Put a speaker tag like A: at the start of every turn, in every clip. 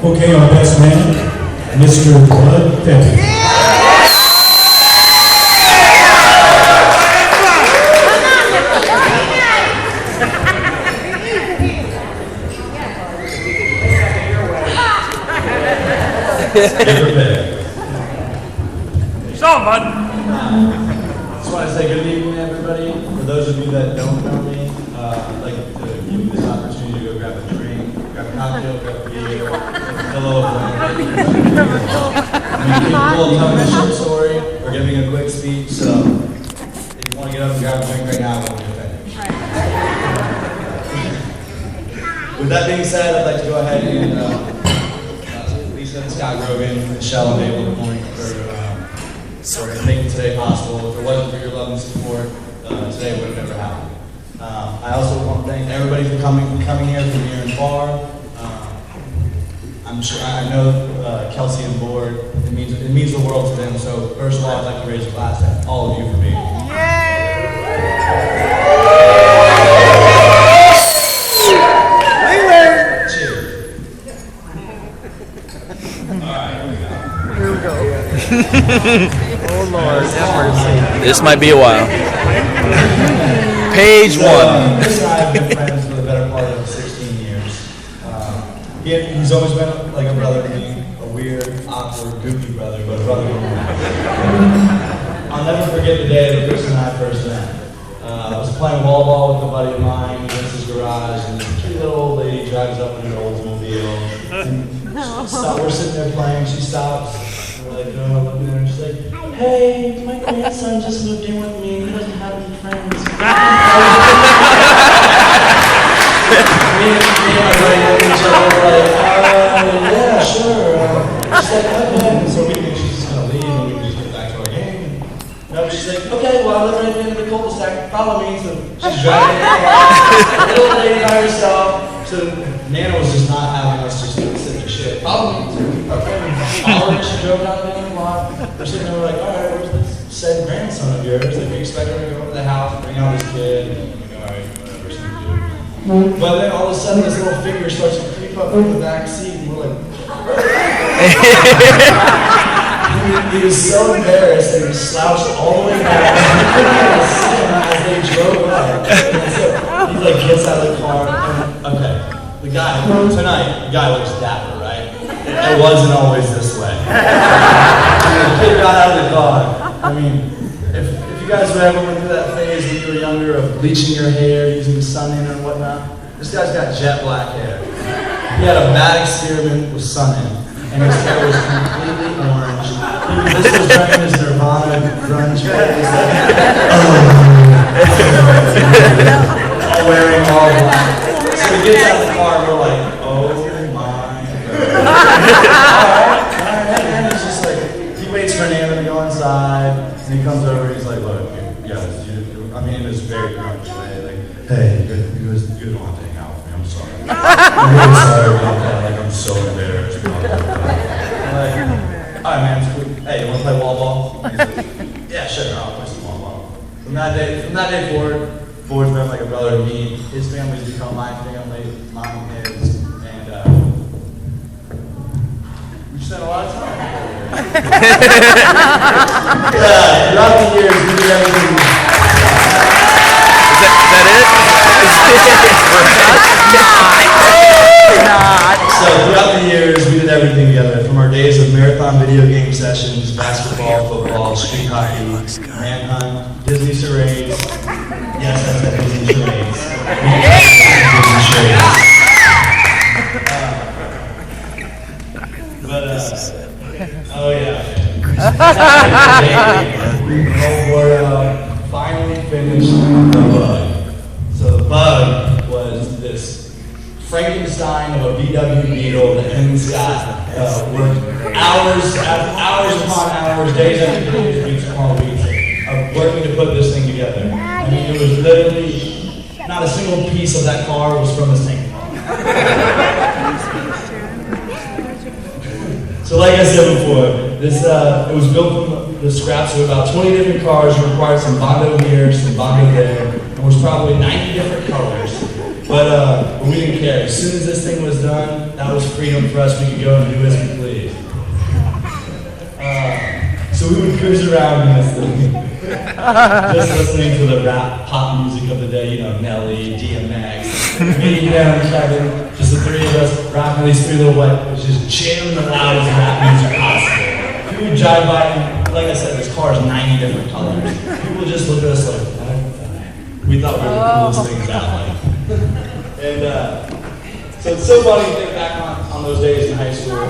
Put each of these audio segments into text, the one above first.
A: Okay, our best man, Mr. Peppe.
B: Someone.
C: Just want to say good evening, everybody. For those of you that don't know me, I'd like to give you this opportunity to go grab a drink, grab a cocktail, grab a beer, hello, everyone. I'm capable of telling a short story or giving a quick speech, so if you want to get up and grab a drink right now, we'll be finished. With that being said, I'd like to go ahead and Lisa and Scott Grogan, Michelle and Abel, good morning for making today possible. If it wasn't for your love and support, today would have never happened. I also want to thank everybody for coming here from near and far. I'm sure I know Kelsey and Board. It means the world to them. So first of all, I'd like to raise a glass to all of you for being here.
D: Oh Lord, have mercy.
E: This might be a while. Page one.
C: Chris and I have been friends for the better part of 16 years. He's always been like a brother to me, a weird, awkward, goofy brother, but a brother to me. I'll never forget the day that Chris and I first met. I was playing wall ball with a buddy of mine against his garage, and this cute little old lady drives up in an Oldsmobile. We're sitting there playing, she stops. Like, looking at her, she's like, hey, my grandson just moved in with me and he doesn't have any friends. Me and my buddy looked at each other like, yeah, sure. She's like, okay. So we think she's just going to leave and we can just get back to our game. No, she's like, okay, well, I live right at the end of the cul-de-sac. Follow me. So she's driving a little lady by herself. So Nana was just not having us just sit and shit. Follow me. Okay. She drove down the end block. We're sitting there like, all right, where's this said grandson of yours? Like, we expect her to go over to the house, bring out this kid, and I'm like, all right, whatever, so we do. But then all of a sudden, this little figure starts to creep up in the back seat, and we're like, he was so embarrassed that he slouched all the way back as they drove up. And so he like gets out of the car, and okay, the guy looks dapper, right? It wasn't always this way. The kid got out of the car. I mean, if you guys were ever went through that phase when you were younger of bleaching your hair, using the sun in and whatnot, this guy's got jet black hair. He had a bad experiment with sun in, and his hair was completely orange. This was during his Nirvana grunge phase. All wearing all black. So he gets out of the car and we're like, oh my. Alright, and he's just like, he waits for Nana to go inside, and he comes over and he's like, look, I mean, in this very grunge way, like, hey, you don't have to hang out with me, I'm sorry. I'm really sorry about that, like, I'm so embarrassed about that. I'm like, alright man, it's cool. Hey, you wanna play wall ball? He's like, yeah, sure, I'll play some wall ball. From that day forward, Ford's been like a brother to me. His family's become my family, mine his, and we spent a lot of time together. Throughout the years, we did everything.
E: Is that it?
C: So throughout the years, we did everything together. From our days of marathon video game sessions, basketball, football, street hockey, manhunt, Disney charades. Yes, that's the Disney charades. Disney charades. Oh yeah. We're finally finished the bug. So the bug was this Frankenstein of a VW Beetle that him and Scott worked hours upon hours, days after days, weeks upon weeks of working to put this thing together. I mean, it was literally, not a single piece of that car was from this tank. So like I said before, this it was built from the scraps of about 20 different cars. It required some Bondo here, some Bondo there, and was probably 90 different colors. But we didn't care. As soon as this thing was done, that was freedom for us. We could go and do as we pleased. So we would cruise around in this thing, just listening to the rap pop music of the day, you know, Nelly, DMX, me, and Kevin, just the three of us rocking these three little white boys, just jamming the loudest rap music possible. We would drive by, and like I said, this car is 90 different colors. People would just look at us like, what? We thought we were the coolest things out, like. And so it's so funny to think back on those days in high school.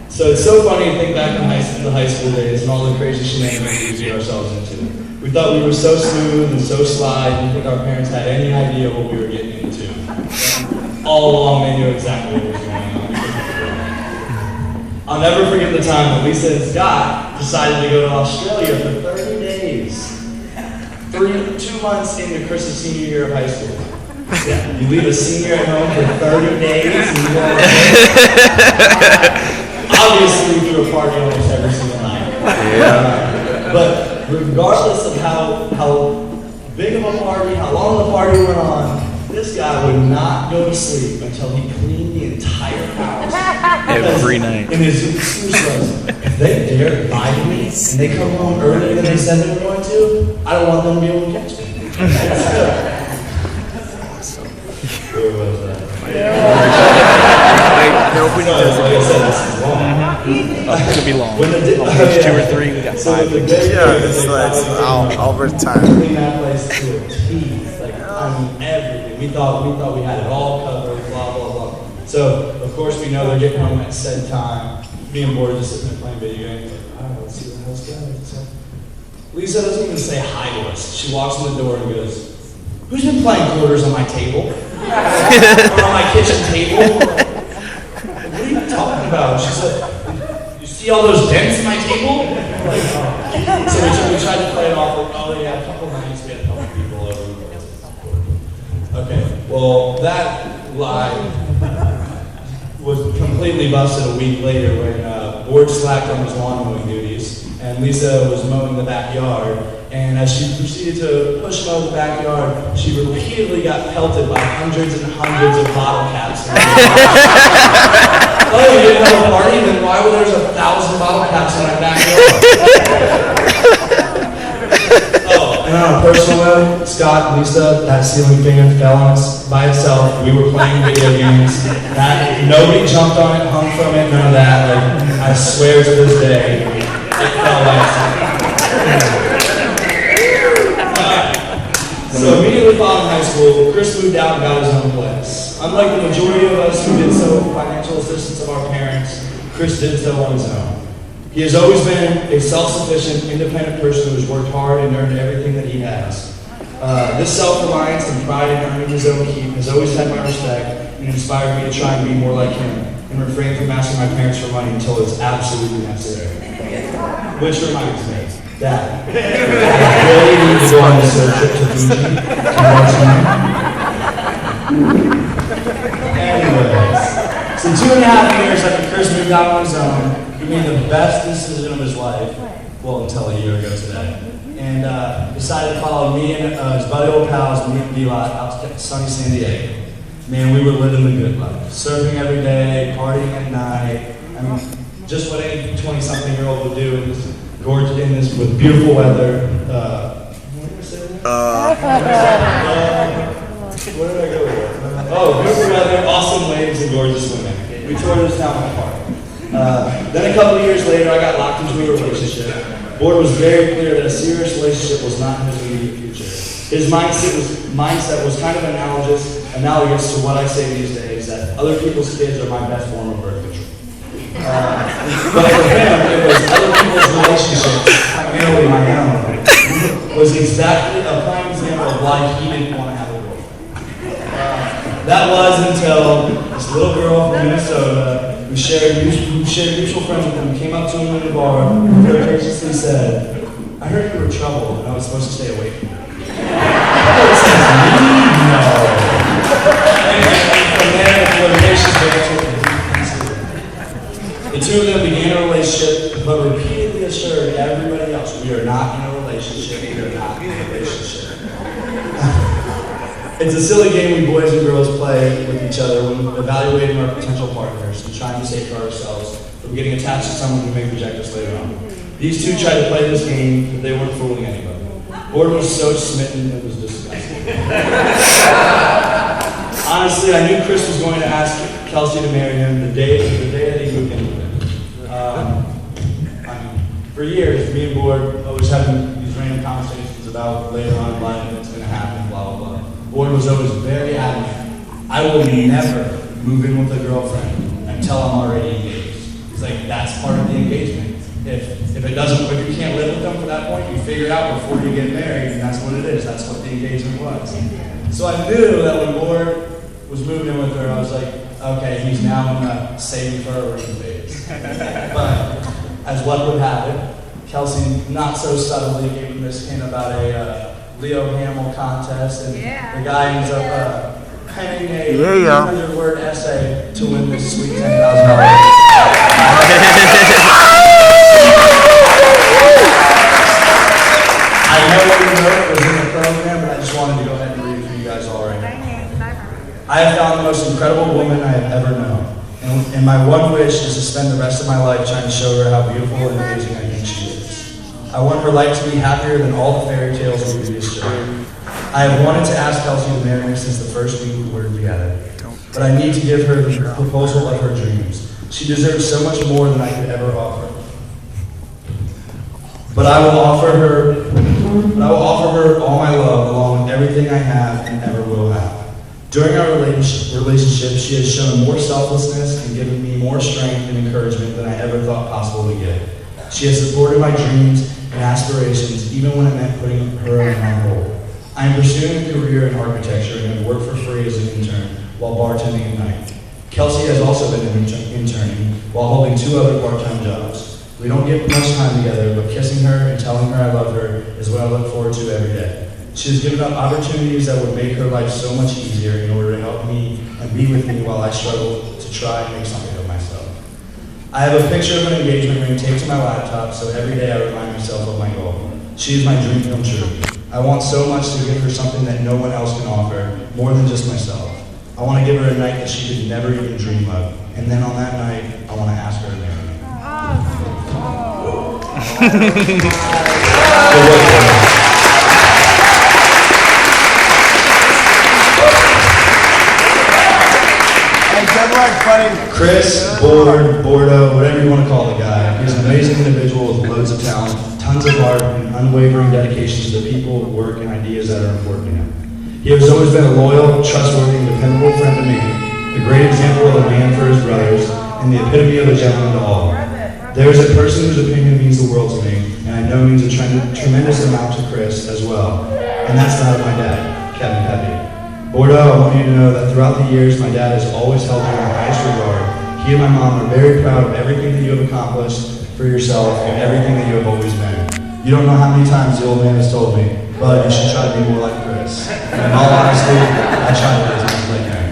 C: So it's so funny to think back on the high school days and all the crazy shenanigans we get ourselves into. We thought we were so smooth and so sly, and didn't think our parents had any idea what we were getting into. All along, they knew exactly what was going on. I'll never forget the time when Lisa and Scott decided to go to Australia for 30 days. 2 months into Chris's senior year of high school. Yeah, you leave a senior at home for 30 days and you go obviously we threw a party almost every single night. Yeah. But regardless of how big of a party, how long the party went on, this guy would not go to sleep until he cleaned the entire house.
E: Every night.
C: And his excuse was, if they dare to lie to me and they come home earlier than they said they were going to, I don't want them to be able to catch me. Where was that? Like I said, this is long.
E: It could be long.
C: When the
E: Page 2 or 3, we got 5.
D: Yeah, it's like over time.
C: Clean that place to a T. Like, I mean, everything. We thought we had it all covered, blah, blah, blah. So, of course, we know they're getting home at said time. Me and Boyd just sitting there playing video games. Like, all right, let's see what the hell's going on. So, Lisa doesn't even say hi to us. She walks in the door and goes, who's been playing quarters on my table? Or on my kitchen table? What are you talking about? She said, you see all those dents in my table? Like, oh. So we tried to play it off like, oh yeah, a couple nights we had a couple people over. Okay, well that lie was completely busted a week later when Boyd slacked on his lawn mowing duties and Lisa was mowing the backyard. And as she proceeded to push mow the backyard, she repeatedly got pelted by hundreds and hundreds of bottle caps. Oh, you didn't have a party? Then why were there 1,000 bottle caps in my backyard? Oh, and on a personal note, Scott, Lisa, that ceiling fan fell on us by itself. We were playing video games. Nobody jumped on it, hung from it, none of that. Like, I swear to this day, it fell by itself. So immediately following high school, Chris moved out and got his own place. Unlike the majority of us who did so with financial assistance of our parents, Chris did so on his own. He has always been a self-sufficient, independent person who has worked hard and earned everything that he has. This self-reliance and pride in earning his own keep has always had my respect and inspired me to try and be more like him and refrain from asking my parents for money until it's absolutely necessary. Which reminds me, Dad, I really need to go on this trip to Fiji to watch him. Anyways, so 2.5 years after Chris moved out on his own, he made the best decision of his life, well, until a year ago today, and decided to follow me and his buddy old pals, me and D-Lot, out to sunny San Diego. Man, we were living the good life. Surfing every day, partying at night. I mean, just what any 20-something-year-old would do in this gorgeous, in this with beautiful weather. What did I say? Where did I go with? Oh, beautiful weather, awesome waves, and gorgeous women. We toured this town apart. Then a couple of years later, I got locked into a relationship. Boyd was very clear that a serious relationship was not in his immediate future. His mindset was kind of analogous to what I say these days, that other people's kids are my best form of birth control. But for him, it was other people's relationships, primarily my own, was exactly a prime example of why he didn't want to have a girlfriend. That was until this little girl from Minnesota, who shared mutual friends with him, came up to him in the bar, and very graciously said, I heard you were in trouble, and I was supposed to stay away from you. No. And from there, the relationship, the two of them began a relationship, but repeatedly assured happy relationship. It's a silly game we boys and girls play with each other when evaluating our potential partners and trying to safeguard ourselves from getting attached to someone who may reject us later on. These two tried to play this game, but they weren't fooling anybody. Gordon was so smitten it was disgusting. Honestly, I knew Chris was going to ask Kelsey to marry him the day that he moved in with him. For years, me and Gord always having these random conversations about later on in life what's going to happen, blah, blah, blah. Gord was always very adamant. I will never move in with a girlfriend until I'm already engaged. It's like, that's part of the engagement. If it doesn't, if you can't live with them for that point, you figure it out before you get married, and that's what it is. That's what the engagement was. So I knew that when Gord was moving in with her, I was like, okay, he's now in the saving for a ring phase. But as luck would have it, Kelsey not so subtly gave him this hint about a Leo Hamill contest, and the guy ends up penning a 300-word essay to win this sweet $10,000. I know what you wrote was in the program, but I just wanted to go ahead and read it for you guys all right now. I have found the most incredible woman I have ever known, and my one wish is to spend the rest of my life trying to show her how beautiful and amazing I think she is. I want her life to be happier than all the fairy tales we previous showed. I have wanted to ask Kelsey to marry me since the first week we were together, but I need to give her the proposal of her dreams. She deserves so much more than I could ever offer. But I will offer her all my love along with everything I have and ever will have. During our relationship, she has shown more selflessness and given me more strength and encouragement than I ever thought possible to get. She has supported my dreams and aspirations, even when it meant putting her own on hold. I am pursuing a career in architecture and have worked for free as an intern while bartending at night. Kelsey has also been interning while holding 2 other part-time jobs. We don't get much time together, but kissing her and telling her I love her is what I look forward to every day. She has given up opportunities that would make her life so much easier in order to help me and be with me while I struggle to try and make something of myself. I have a picture of an engagement ring taped to my laptop, so every day I remind myself of my goal. She is my dream come true. I want so much to give her something that no one else can offer, more than just myself. I want to give her a night that she could never even dream of, and then on that night, I want to ask her to marry me. Chris, Bordeaux, whatever you want to call the guy, he's an amazing individual with loads of talent, tons of heart, and unwavering dedication to the people, work, and ideas that are important to him. He has always been a loyal, trustworthy, and dependable friend to me, a great example of a man for his brothers, and the epitome of a gentleman to all. There is a person whose opinion means the world to me, and I know means a tremendous amount to Chris as well, and that's not of my dad, Peppe. Bordeaux, I want you to know that throughout the years, my dad has always held you in the highest regard. He and my mom are very proud of everything that you have accomplished for yourself and everything that you have always been. You don't know how many times the old man has told me, but you should try to be more like Chris. And in all honesty, I try to be as much as I can.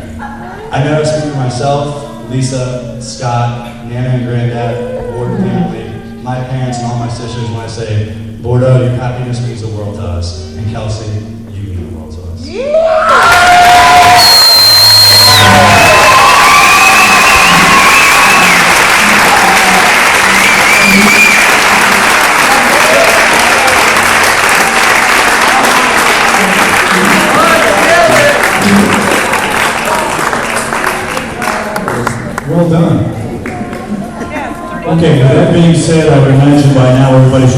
C: I know I speak for myself, Lisa, Scott, Nana and Granddad, Gordon family, my parents and all my sisters when I say, Bordeaux, your happiness means the world to us, and Kelsey, you mean the world to us.
A: Well done. Okay, with that being said, I would imagine by now everybody's ready.